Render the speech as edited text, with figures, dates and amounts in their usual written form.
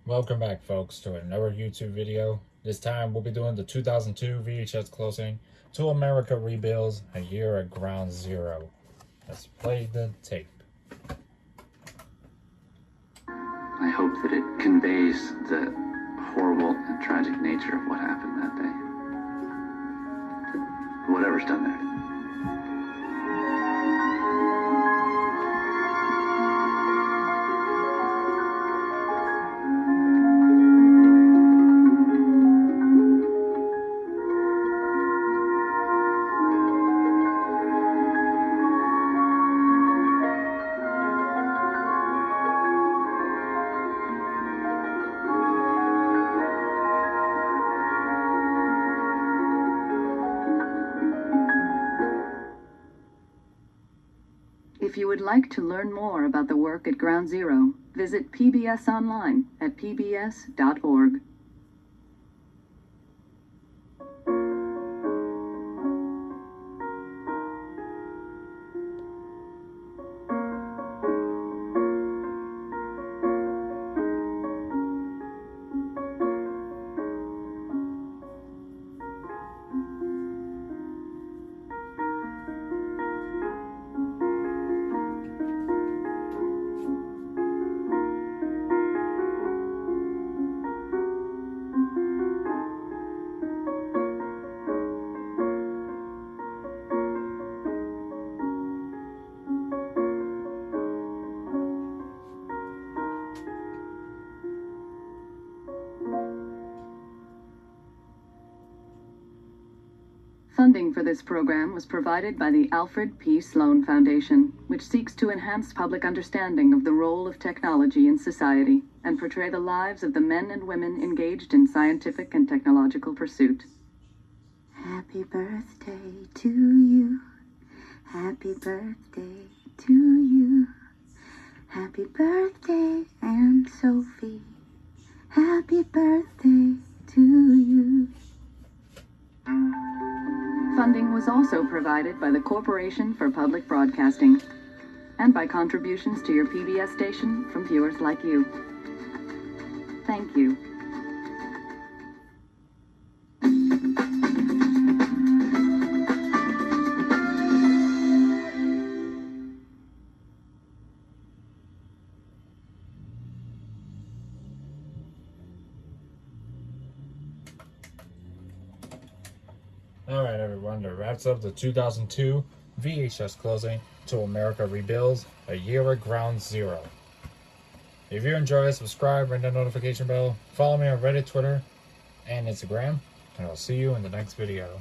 Welcome back, folks, to another YouTube video. This time we'll be doing the 2002 VHS closing to America Rebuilds, A Year at Ground Zero. Let's play the tape. I hope that it conveys the horrible and tragic nature of what happened that day. Whatever's done there. If you would like to learn more about the work at Ground Zero, visit PBS online at pbs.org. Funding for this program was provided by the Alfred P. Sloan Foundation, which seeks to enhance public understanding of the role of technology in society and portray the lives of the men and women engaged in scientific and technological pursuit. Happy birthday to you. Happy birthday to you. Happy birthday, Aunt Sophie. Happy birthday to you. Funding was also provided by the Corporation for Public Broadcasting and by contributions to your PBS station from viewers like you. Thank you. Alright everyone, that wraps up the 2002 VHS closing to America Rebuilds, A Year at Ground Zero. If you enjoy it, subscribe, ring that notification bell, follow me on Reddit, Twitter, and Instagram, and I'll see you in the next video.